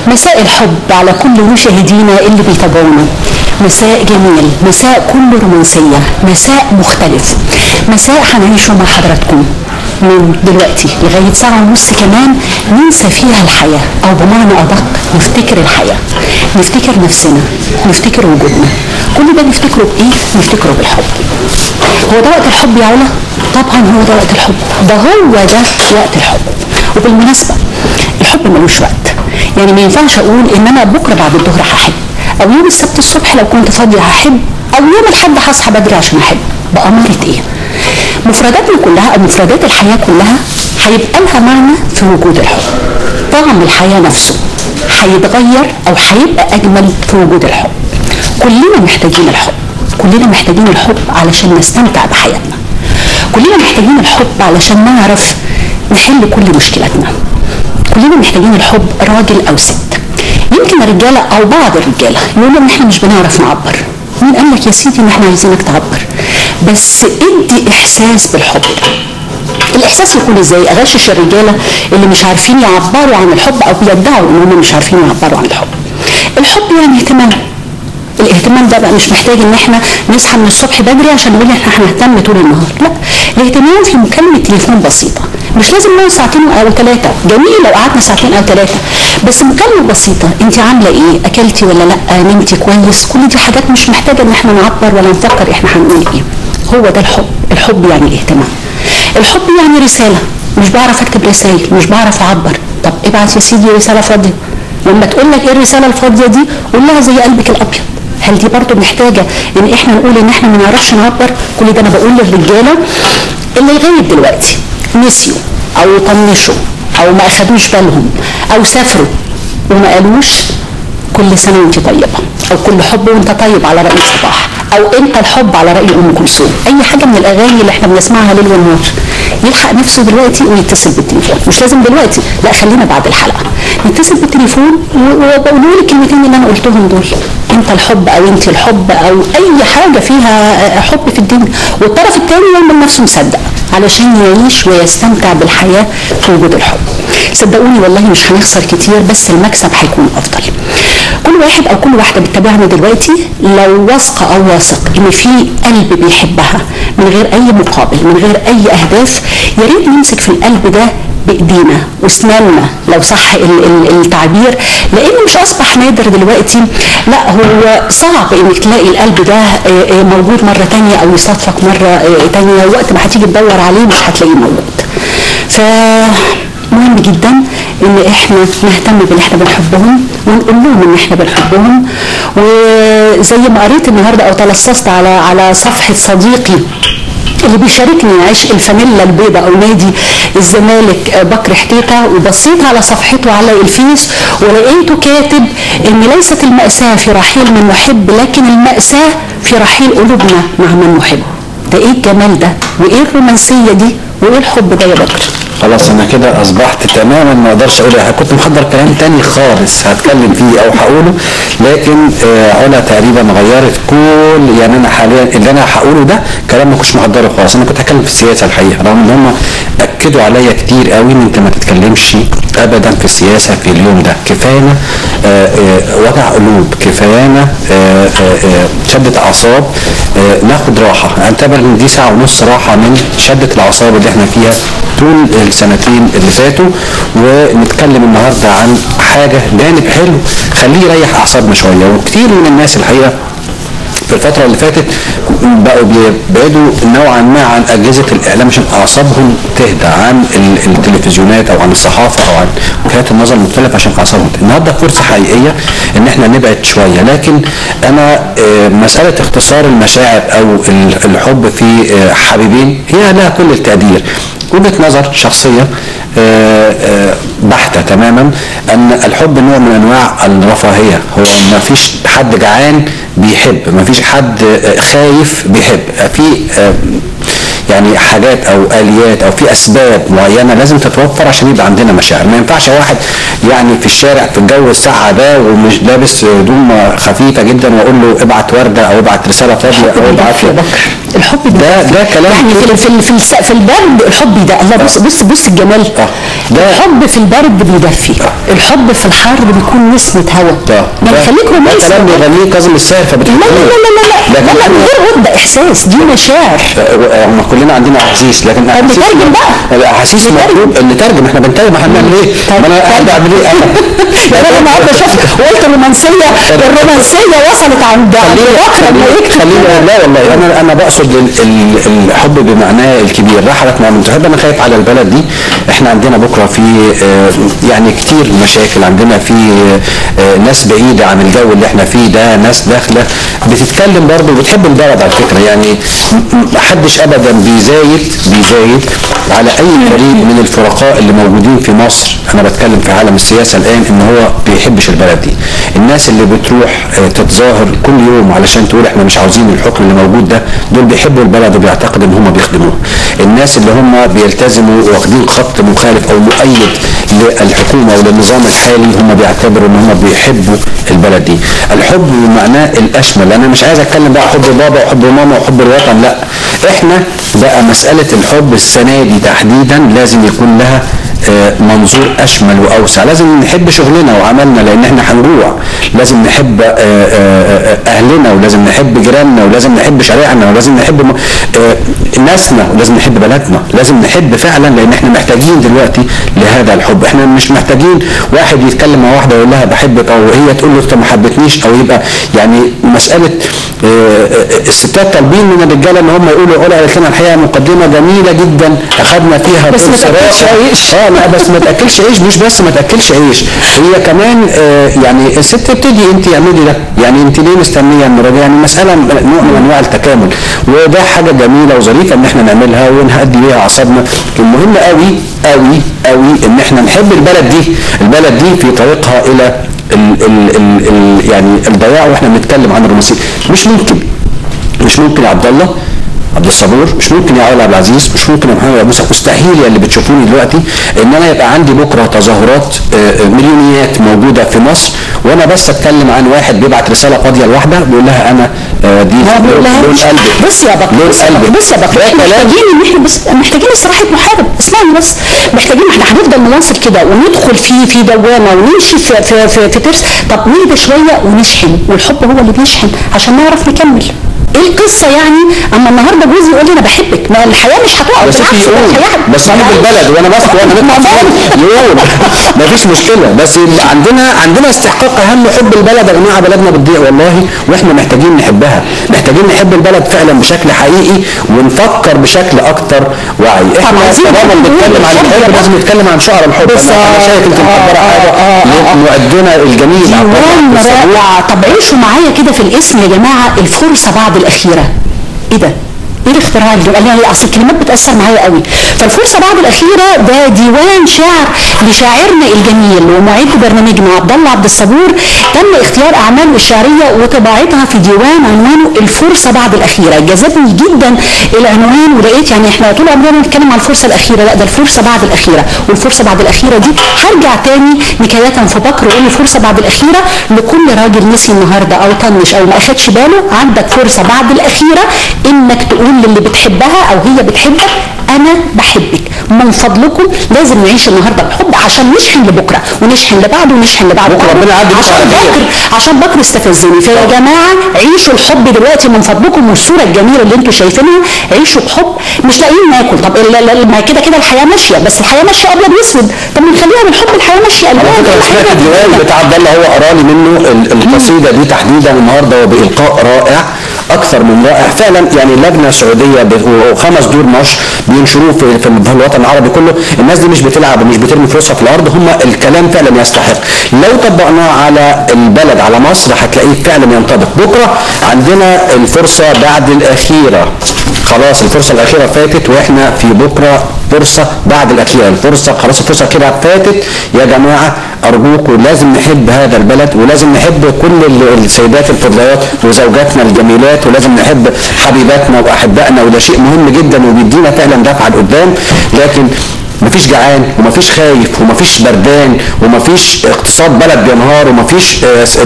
مساء الحب على كل مشاهدينا اللي بيتابعونا. مساء جميل، مساء كله رومانسية، مساء مختلف، مساء هنعيشه مع حضراتكم من دلوقتي لغاية ساعة ونص كمان ننسى فيها الحياة، أو بمعنى أدق نفتكر الحياة، نفتكر نفسنا، نفتكر وجودنا. كل ده نفتكره بإيه؟ نفتكره بالحب. هو ده وقت الحب يا علا؟ طبعا هو ده وقت الحب، ده هو ده وقت الحب. وبالمناسبة الحب ملوش وقت، يعني ما ينفعش أقول إن أنا بكرة بعد الظهر هحب، أو يوم السبت الصبح لو كنت فاضية هحب، أو يوم الأحد هصحى بدري عشان أحب. بأمارة إيه؟ مفرداتنا كلها أو مفردات الحياة كلها هيبقى لها معنى في وجود الحب. طعم الحياة نفسه هيتغير أو هيبقى أجمل في وجود الحب. كلنا محتاجين الحب، كلنا محتاجين الحب علشان نستمتع بحياتنا، كلنا محتاجين الحب علشان نعرف نحل كل مشكلاتنا، كلنا محتاجين الحب راجل أو ست. يمكن الرجالة أو بعض الرجالة يقولوا إن إحنا مش بنعرف نعبر. مين قال لك يا سيدي إن إحنا عايزينك تعبر؟ بس ادي إحساس بالحب. الإحساس يكون إزاي؟ أغشش الرجالة اللي مش عارفين يعبروا عن الحب أو بيدعوا إن هم مش عارفين يعبروا عن الحب. الحب يعني اهتمام. الاهتمام ده بقى مش محتاج ان احنا نصحى من الصبح بدري عشان نقول احنا هنهتم طول النهار، لا، الاهتمام في مكالمه تليفون بسيطه، مش لازم نقعد ساعتين او ثلاثه، جميل لو قعدنا ساعتين او ثلاثه، بس مكالمه بسيطه، انت عامله ايه؟ اكلتي ولا لا؟ نمتي كويس؟ كل دي حاجات مش محتاجه ان احنا نعبر ولا نفكر احنا هنقول ايه. هو ده الحب. الحب يعني الاهتمام. الحب يعني رساله. مش بعرف اكتب رسائل، مش بعرف اعبر، طب ابعت يا سيدي رساله فاضيه. لما تقول لك ايه الرساله الفاضيه دي؟ قول لها زي قلبك الابيض. هل دي برضه محتاجه ان احنا نقول ان احنا ما نعرفش نعبر؟ كل ده انا بقول للرجاله اللي لغايه دلوقتي نسيوا او طنشوا او ما اخدوش بالهم او سافروا وما قالوش كل سنه وانت طيبه، او كل حب وانت طيب على راي صباح، او انت الحب على راي ام كلثوم. اي حاجه من الاغاني اللي احنا بنسمعها ليل ونهار. يلحق نفسه دلوقتي ويتصل بالتليفون، مش لازم دلوقتي، لا خلينا بعد الحلقه نتصل بالتليفون وبقول له الكلمتين اللي انا قلتهم دول. انت الحب او انت الحب او اي حاجه فيها حب في الدنيا، والطرف الثاني يعمل نفسه مصدق علشان يعيش ويستمتع بالحياه في وجود الحب. صدقوني والله مش هنخسر كتير، بس المكسب هيكون افضل. كل واحد او كل واحده بتتابعنا دلوقتي لو واثقه او واثق ان في قلب بيحبها من غير اي مقابل، من غير اي اهداف، يا ريت نمسك في القلب ده بايدينا واسناننا لو صح التعبير، لان مش اصبح نادر دلوقتي، لا هو صعب انك تلاقي القلب ده موجود مره ثانيه او يصادفك مره ثانيه، وقت ما هتيجي تدور عليه مش هتلاقيه موجود. مهم جدا ان احنا نهتم باللي احنا بنحبهم ونقول لهم ان احنا بنحبهم. وزي ما قريت النهارده او تلصصت على صفحه صديقي اللي بيشاركني عشق الفانيلا البيضاء او نادي الزمالك بكر حتيته، وبصيت على صفحته على الفيس ولقيته كاتب ان ليست المأساة في رحيل من نحب، لكن المأساة في رحيل قلوبنا مع من نحب. ده ايه الجمال ده؟ وايه الرومانسيه دي؟ وايه الحب ده يا بكر؟ خلاص انا كده اصبحت تماما ما اقدرش اقول. كنت محضر كلام تاني خالص هتكلم فيه او هقوله، لكن علا تقريبا غيرت كل، يعني انا حاليا اللي انا هقوله ده كلام ما كنتش محضره خالص. انا كنت هتكلم في السياسه الحقيقه، رغم ان هم اكدوا عليا كتير قوي ان انت ما تتكلمش ابدا في السياسه في اليوم ده. كفاينا وجع قلوب، كفايانا شده اعصاب، ناخد راحه. اعتبر ان دي ساعه ونص راحه من شده الاعصاب اللي احنا فيها طول السنتين اللي فاتوا، ونتكلم النهارده عن حاجه جانب حلو خليه يريح اعصابنا شويه. وكتير من الناس الحقيقه في الفتره اللي فاتت بقوا بيبعدوا نوعا ما عن اجهزه الاعلام عشان اعصابهم تهدى عن التلفزيونات او عن الصحافه او عن وجهات النظر المختلفه عشان اعصابهم. النهارده فرصه حقيقيه ان احنا نبعد شويه، لكن انا مساله اختصار المشاعر او الحب في حبيبين هي لها كل التقدير. وجهة نظر شخصية بحتة تماما ان الحب نوع من انواع الرفاهية. هو ما فيش حد جعان بيحب، ما فيش حد خايف بيحب. في يعني حاجات او اليات او في اسباب معينه لازم تتوفر عشان يبقى عندنا مشاعر. ما ينفعش واحد يعني في الشارع في الجو الساقع ده ومش لابس هدوم خفيفه جدا واقول له ابعت ورده او ابعت رساله فاضيه او ابعت الحب ده كلام يعني في البرد الحب ده الله بص الجمال ده الحب في البرد بيدفي الحب في الحر بيكون نسمه هواء يعني خليك رومانسي. ده كلام بيغنيه كاظم الساهر فبتقول لا من غير ود، ده احساس، دي مشاعر. هم كلنا عندنا احاسيس لكن نترجم بقى الاحاسيس مطلوب نترجم. احنا بنترجم، احنا بنعمل ايه؟ ما انا قاعد اعمل ايه انا؟ يعني انا النهارده شفت قلت الرومانسيه وصلت عند بكره لما يكتب. لا والله انا بقصد الحب بمعناه الكبير. رحلت مؤمن تحب. انا خايف على البلد دي. احنا عندنا بكره في يعني كتير مشاكل، عندنا في ناس بعيده عن الجو اللي احنا فيه ده، ناس داخله بتتكلم برضه وبتحب البلد على فكره. يعني محدش ابدا بيزايد على اي فريق من الفرقاء اللي موجودين في مصر. انا بتكلم في عالم السياسه الان ان هو بيحبش البلد دي. الناس اللي بتروح تتظاهر كل يوم علشان تقول احنا مش عاوزين الحكم اللي موجود ده، دول بيحبوا البلد وبيعتقدوا ان هم بيخدموها. الناس اللي هم بيلتزموا واخدين خط مخالف او مؤيد للحكومه وللنظام الحالي هم بيعتبروا ان هم بيحبوا البلد دي. الحب بمعناه الاشمل. انا مش عايز اتكلم بقى حب بابا وحب ماما وحب الوطن، لا. احنا بقى مساله الحب السنه دي تحديدا لازم يكون لها منظور اشمل واوسع. لازم نحب شغلنا وعملنا لان احنا هنجوع. لازم نحب اهلنا ولازم نحب جيراننا ولازم نحب شارعنا ولازم نحب ناسنا ولازم نحب بلدنا. لازم نحب فعلا لان احنا محتاجين دلوقتي لهذا الحب. احنا مش محتاجين واحد يتكلم مع واحده يقول لها بحبك او هي تقول له انت ما حبتنيش، او يبقى يعني مساله الستات طالبين من الرجاله ان هم يقولوا قالت لنا الحقيقه مقدمه جميله جدا اخذنا فيها بس ما تاكلش عيش. لا بس ما تاكلش عيش. مش بس ما تاكلش عيش، هي كمان يعني الست ابتدي انت اعملي ده. يعني انت ليه مستنيه من الراجل؟ يعني مساله نوع من انواع التكامل، وده حاجه جميله وظريفه ان احنا نعملها ونهدي بيها اعصابنا. المهم قوي قوي قوي ان احنا نحب البلد دي في طريقها الى يعني الضياع. واحنا بنتكلم عن الرومانسيه مش ممكن يا عبد الصبور، مش ممكن يا علا عبد العزيز، مش ممكن يا محمد موسى، مستحيل يا اللي بتشوفوني دلوقتي ان انا يبقى عندي بكره تظاهرات مليونيات موجوده في مصر وانا بس اتكلم عن واحد بيبعت رساله فاضيه لواحده بيقول لها انا دي لون قلبي. بص يا بكر محتاجين ان احنا بس محتاجين استراحه محارب. اسمعني بس، محتاجين احنا هنفضل نواصل كده وندخل في دوامه ونمشي في ترس. طب نهدى شويه ونشحن، والحب هو اللي بيشحن عشان نعرف نكمل. ايه القصه يعني؟ اما النهارده جوزي يقول لي انا بحبك، ما الحياه مش هتقف. بس بس بحب البلد وانا ماسك وانا يقول ما فيش مشكله. بس عندنا استحقاق اهم. حب البلد يا جماعه، بلدنا بتضيع والله واحنا محتاجين نحبها. محتاجين نحب البلد فعلا بشكل حقيقي ونفكر بشكل اكتر وعي. احنا طالما بنتكلم عن الحب لازم نتكلم عن شعر الحب. انا شايف انت محضره حاجه مؤدنا الجميل رائع. طب عيشوا معايا كده في الاسم يا جماعه، الفرصه بعد الأخيرة. إيه ده؟ ايه الاختراع اللي قال لي؟ اصل الكلمات بتاثر معايا قوي. فالفرصه بعد الاخيره ده ديوان شعر لشاعرنا الجميل ومعد برنامجنا عبد الله عبد الصبور. تم اختيار اعماله الشعريه وطباعتها في ديوان عنوانه الفرصه بعد الاخيره. جذبني جدا العنوان ولقيت يعني احنا طول عمرنا بنتكلم عن الفرصه الاخيره، لا ده الفرصه بعد الاخيره. والفرصه بعد الاخيره دي هرجع تاني نكايه في بكر واقول الفرصه بعد الاخيره لكل راجل نسي النهارده او طنش او ما اخدش باله. عندك فرصه بعد الاخيره انك تقول للي بتحبها او هي بتحبك انا بحبك. من فضلكم لازم نعيش النهارده بحب عشان نشحن لبكره ونشحن لبعده ونشحن لبعده. عشان بكر استفزني. فيا جماعه عيشوا الحب دلوقتي من فضلكم. والصوره الجميله اللي انتم شايفينها عيشوا بحب. مش لاقيين ناكل، طب ما كده الحياه ماشيه، بس الحياه ماشيه ابيض واسود. طب نخليها بالحب الحياه ماشيه. على فكره سمعت الديوان بتاع عبد الله، هو قرا لي منه القصيده دي تحديدا النهارده وبالقاء رائع اكثر من رائع فعلا. يعني لجنه سعوديه و5 دور نشر بينشروه في الوطن العربي كله. الناس دي مش بتلعب ومش بترمي فلوسها في الارض، هم الكلام فعلا يستحق. لو طبقناه على البلد على مصر هتلاقيه فعلا ينطبق. بكره عندنا الفرصه بعد الاخيره، خلاص الفرصه الاخيره فاتت واحنا في بكره فرصه بعد الاخيره، الفرصه خلاص، الفرصه كده فاتت يا جماعه. ارجوكم لازم نحب هذا البلد، ولازم نحب كل السيدات الفضليات وزوجاتنا الجميلات، ولازم نحب حبيباتنا واحبائنا، وده شيء مهم جدا وبيدينا فعلا دفعه لقدام. لكن مفيش جعان ومفيش خايف ومفيش بردان ومفيش اقتصاد بلد بينهار ومفيش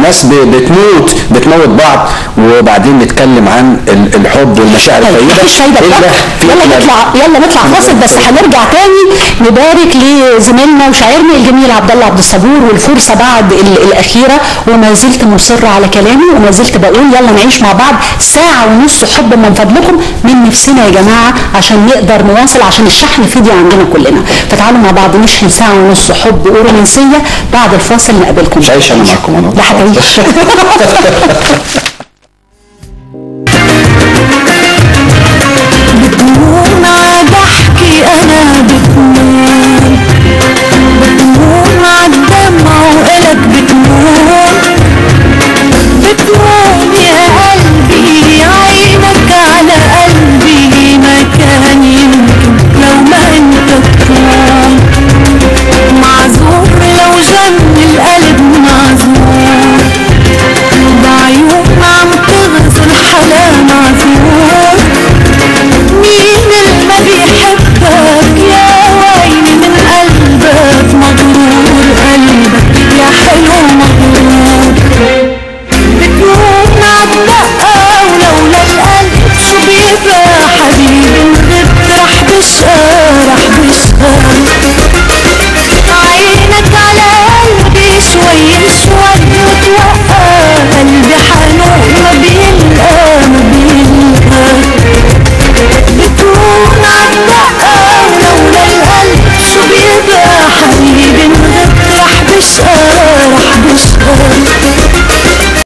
ناس بتموت بعض، وبعدين نتكلم عن الحب والمشاعر الطيبه. مفيش فايده. يلا نطلع فاصل، بس هنرجع تاني نبارك لزميلنا وشاعرنا الجميل عبد الله عبد الصبور والفرصه بعد الاخيره. وما زلت مصره على كلامي وما زلت بقول يلا نعيش مع بعض ساعه ونص حب من فضلكم من نفسنا يا جماعه، عشان نقدر نواصل، عشان الشحن فضي عندنا كلنا. فتعالوا مع بعض نشحن ساعه ونص حب ورومانسيه. بعد الفاصل نقابلكم. مش عايش انا معاكم، انا لا هتعيش.